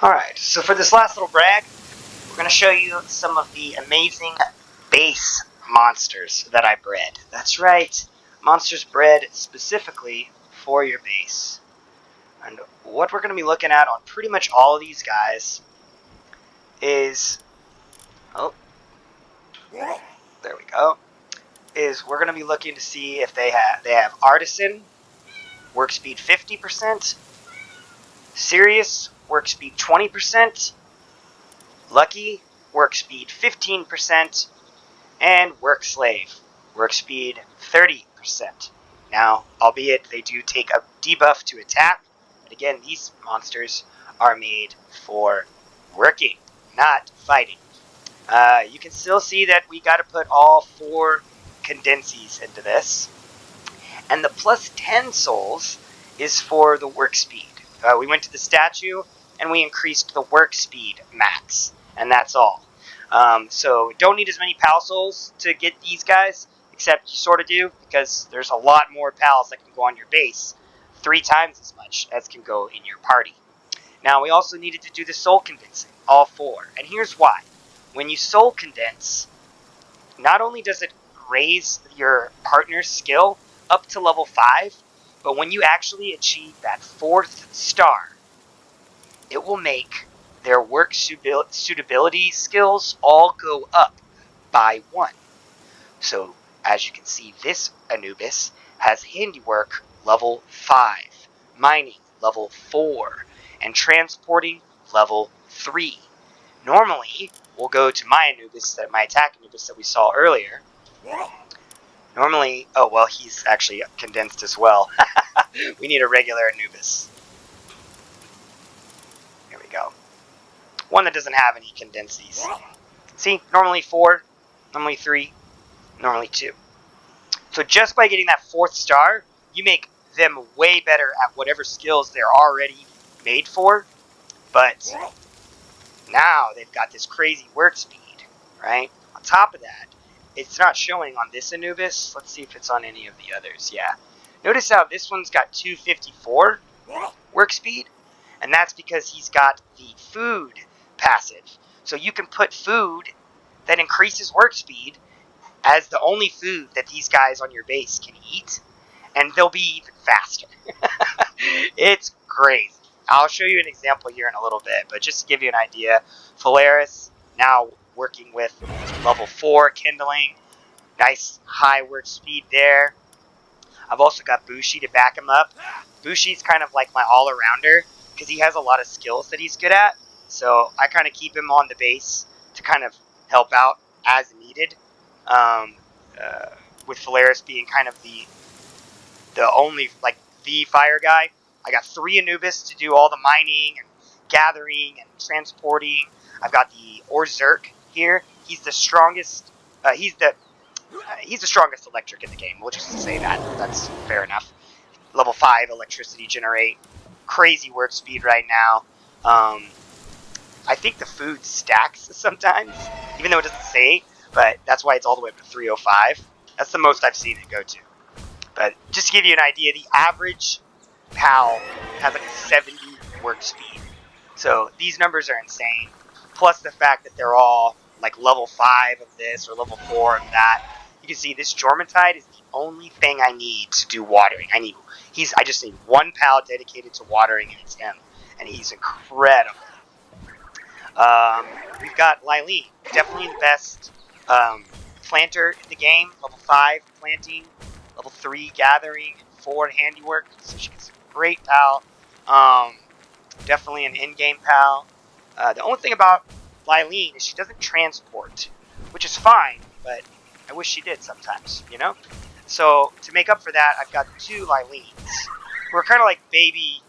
Alright, so for this last little brag, we're going to show you some of the amazing base monsters that I bred. That's right, monsters bred specifically for your base. And what we're going to be looking at on pretty much all of these guys is, oh, there we go, is we're going to be looking to see if they have Artisan, work speed 50%, Serious, work speed 20%, Lucky, work speed 15%, and Work Slave, work speed 30%. Now, albeit they do take a debuff to attack, but again, these monsters are made for working, not fighting. You can still see that we got to put all 4 Condensees into this. And the plus 10 souls is for the work speed. We went to the statue and we increased the work speed max, and that's all. So don't need as many PAL souls to get these guys, except you sort of do, because there's a lot more PALs that can go on your base, 3 times as much as can go in your party. Now, we also needed to do the soul condensing, all 4. And here's why. When you soul condense, not only does it raise your partner's skill up to level 5, but when you actually achieve that 4th star, it will make their work suitability skills all go up by 1. So, as you can see, this Anubis has handiwork level 5, mining level 4, and transporting level 3. Normally, we'll go to my Anubis, my attack Anubis that we saw earlier. Normally, oh well, he's actually condensed as well. We need a regular Anubis. Here we go. One that doesn't have any condensees. See, normally 4, normally 3, normally 2. So just by getting that 4th star, you make them way better at whatever skills they're already made for. But now they've got this crazy work speed, right? On top of that, it's not showing on this Anubis. Let's see if it's on any of the others. Yeah. Notice how this one's got 254 work speed, and that's because he's got the food passive. So you can put food that increases work speed as the only food that these guys on your base can eat, and they'll be even faster. It's crazy. I'll show you an example here in a little bit, but just to give you an idea, Phalaris now working with level 4 kindling, nice high work speed there. I've also got Bushi to back him up. Bushi's kind of like my all-arounder because he has a lot of skills that he's good at, so I kind of keep him on the base to kind of help out as needed. With Phalaris being kind of the only, like, the fire guy. I got 3 Anubis to do all the mining and gathering and transporting. I've got the Orzerk here. He's the strongest. He's the strongest electric in the game. We'll just say that. That's fair enough. Level 5 electricity generate. Crazy work speed right now. I think the food stacks sometimes, even though it doesn't say, but that's why it's all the way up to 305. That's the most I've seen it go to. But just to give you an idea, the average PAL has like a 70 work speed. So these numbers are insane. Plus the fact that they're all like level 5 of this or level 4 of that. You can see this Jormuntide is the only thing I need to do watering. I just need 1 PAL dedicated to watering, and it's him. And he's incredible. We've got Lylene, definitely the best planter in the game. Level 5 planting, level 3 gathering, and 4 handiwork. So she gets a great PAL. Definitely an in-game PAL. The only thing about Lylene is she doesn't transport, which is fine, but I wish she did sometimes, you know? So to make up for that, I've got 2 Lylenes, who are kind of like baby,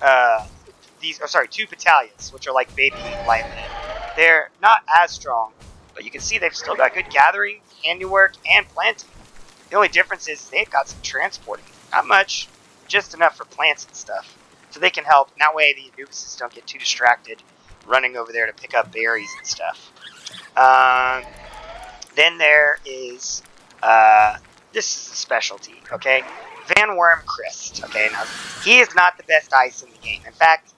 2 Battalions, which are like baby Lylene. They're not as strong, but you can see they've still got good gathering, handiwork, and planting. The only difference is they've got some transporting. Not much, just enough for plants and stuff. So they can help, and that way the Anubises don't get too distracted running over there to pick up berries and stuff. Then there is, this is a specialty, okay? Van Worm Christ, okay? Now, he is not the best ice in the game. In fact,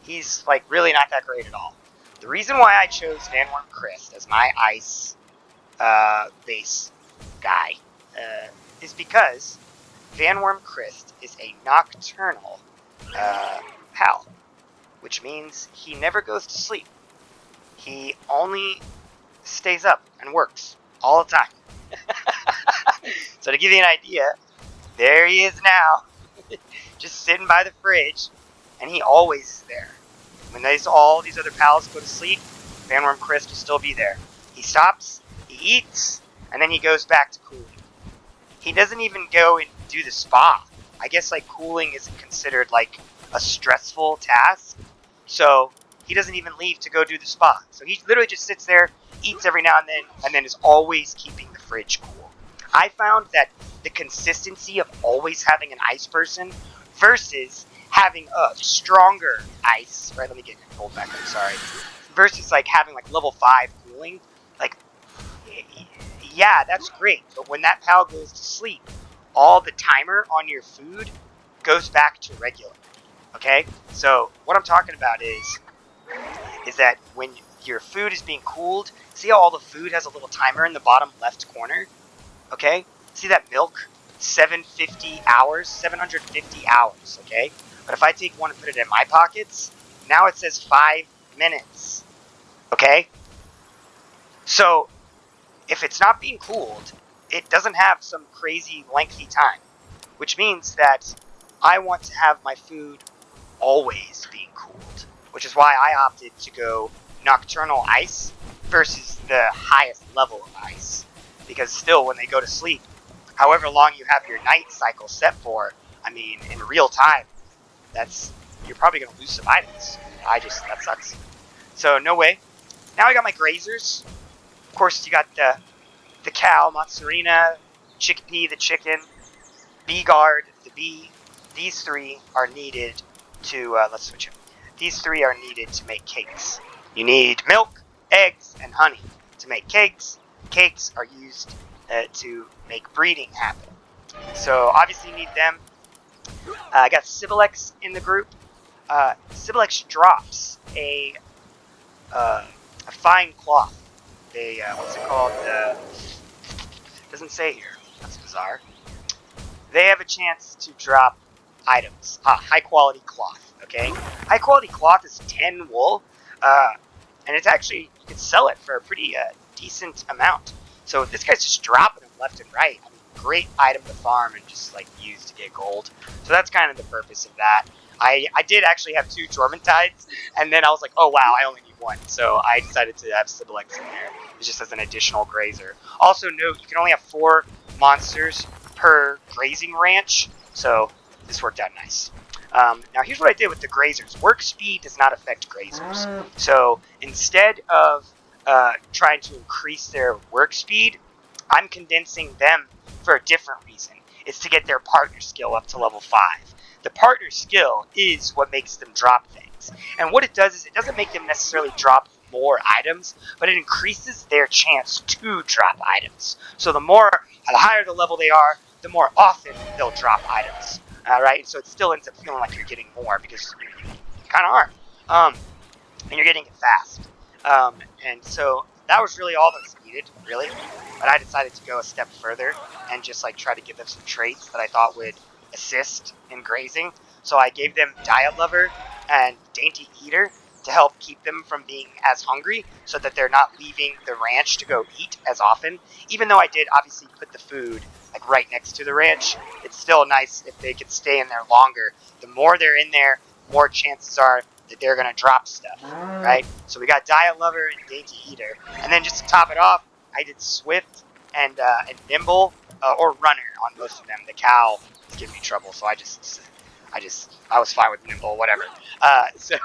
he's like really not that great at all. The reason why I chose Van Worm Christ as my ice base guy is because Van Worm Christ is a nocturnal pal, which means he never goes to sleep. He only stays up and works all the time. So to give you an idea, there he is now, just sitting by the fridge, and he always is there. When all these other pals go to sleep, Van Worm Christ will still be there. He stops, he eats, and then he goes back to cooling. He doesn't even go and do the spa. I guess like cooling isn't considered like a stressful task, so he doesn't even leave to go do the spa. So he literally just sits there, eats every now and then is always keeping the fridge cool. I found that the consistency of always having an ice person versus having a stronger ice, right? Let me get pulled back, I'm sorry. Versus like having like level 5 cooling, like, yeah, that's great. But when that pal goes to sleep, all the timer on your food goes back to regular. Okay? So what I'm talking about is that when your food is being cooled, see how all the food has a little timer in the bottom left corner? Okay? See that milk? 750 hours, okay? But if I take one and put it in my pockets, now it says 5 minutes. Okay? So, if it's not being cooled, it doesn't have some crazy lengthy time. Which means that I want to have my food always being cooled. Which is why I opted to go nocturnal ice versus the highest level of ice. Because still, when they go to sleep, however long you have your night cycle set for, I mean, in real time, you're probably going to lose some items. That sucks. So, no way. Now I got my grazers. Of course, you got the cow, Mozzarina, Chickpea, the chicken, Bee Guard, the bee. These 3 are needed to, let's switch them. These 3 are needed to make cakes. You need milk, eggs, and honey to make cakes. Cakes are used to make breeding happen. So obviously you need them. I got Sibilex in the group. Sibilex drops a fine cloth. What's it called? Doesn't say here. That's bizarre. They have a chance to drop items. High quality cloth. Okay, high quality cloth is 10 wool, and it's actually you can sell it for a pretty decent amount. So this guy's just dropping them left and right. I mean, great item to farm and just like use to get gold. So that's kind of the purpose of that. I did actually have 2 Tormentides, and then I was like, oh wow, I only need 1. So I decided to have Sibilex in there. It's just as an additional grazer. Also note, you can only have 4 monsters per grazing ranch. So this worked out nice. Now here's what I did with the grazers. Work speed does not affect grazers. So instead of trying to increase their work speed, I'm condensing them for a different reason. It's to get their partner skill up to level 5. The partner skill is what makes them drop things. And what it does is it doesn't make them necessarily drop more items, but it increases their chance to drop items. So the higher the level they are, the more often they'll drop items. Right? So it still ends up feeling like you're getting more because you kind of are. And you're getting it fast. And so that was really all that's needed, really. But I decided to go a step further and just like try to give them some traits that I thought would assist in grazing. So I gave them Diet Lover and Dainty Eater to help keep them from being as hungry so that they're not leaving the ranch to go eat as often. Even though I did obviously put the food like right next to the ranch, it's still nice if they could stay in there longer. The more they're in there, more chances are that they're going to drop stuff, right? So we got Diet Lover and Dainty Eater. And then just to top it off, I did Swift and Nimble or Runner on most of them. The cow is giving me trouble, so I was fine with Nimble, whatever. So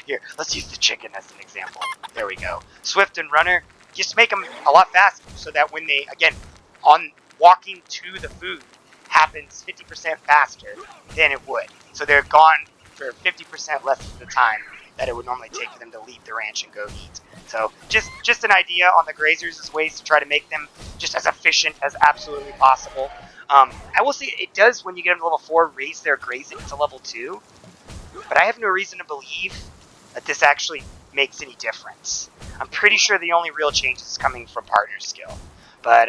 here, let's use the chicken as an example. There we go. Swift and Runner, just make them a lot faster so that when they, again, on walking to the food happens 50% faster than it would. So they're gone for 50% less of the time that it would normally take for them to leave the ranch and go eat. So just an idea on the grazers as ways to try to make them just as efficient as absolutely possible. I will say it does, when you get them to level 4, raise their grazing to level 2. But but I have no reason to believe that this actually makes any difference. I'm pretty sure the only real change is coming from partner skill. But,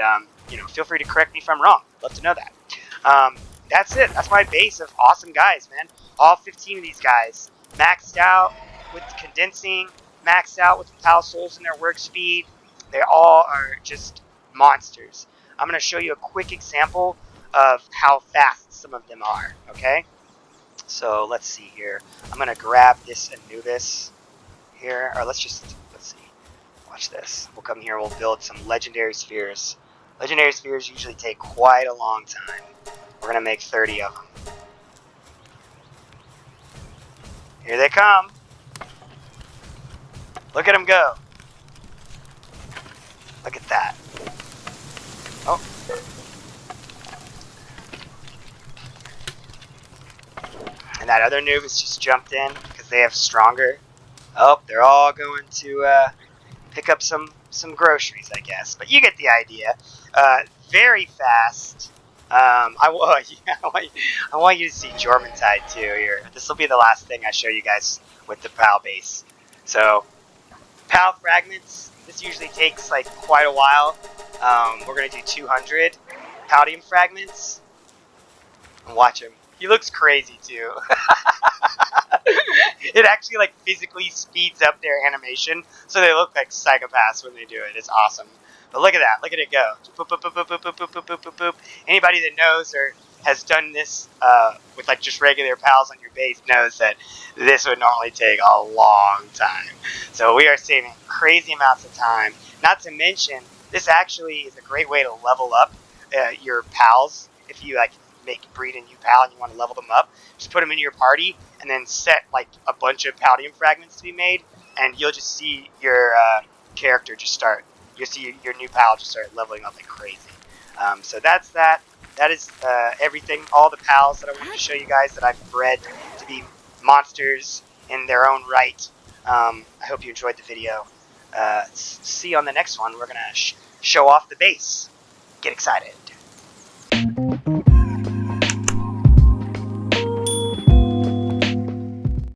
you know, feel free to correct me if I'm wrong. Love to know that. That's it. That's my base of awesome guys, man. All 15 of these guys maxed out with condensing, maxed out with PAL souls in their work speed. They all are just monsters. I'm going to show you a quick example of how fast some of them are, okay? So let's see here. I'm going to grab this Anubis here, or let's see. Watch this. We'll come here, we'll build some legendary spheres. Legendary spheres usually take quite a long time. We're going to make 30 of them. Here they come. Look at them go. Look at that. Oh. And that other noob has just jumped in because they have stronger. Oh, they're all going to pick up some groceries, I guess. But you get the idea. Very fast. I want you to see Jormuntide too here. This will be the last thing I show you guys with the PAL base. So, PAL fragments. This usually takes like quite a while. We're gonna do 200 Paldium fragments. And watch him. He looks crazy too. It actually like physically speeds up their animation, so they look like psychopaths when they do it. It's awesome. But look at that. Look at it go. Boop, boop, boop, boop, boop, boop, boop, boop, boop, boop. Anybody that knows or has done this with like just regular pals on your base knows that this would normally take a long time. So we are saving crazy amounts of time. Not to mention, this actually is a great way to level up your pals. If you like breed a new pal and you want to level them up, just put them in your party and then set like a bunch of Paldium fragments to be made, and you'll just see your character just start. You'll see your new pal just start leveling up like crazy. So that's that. That is everything. All the pals that I wanted to show you guys that I've bred to be monsters in their own right. I hope you enjoyed the video. See you on the next one. We're gonna show off the base. Get excited.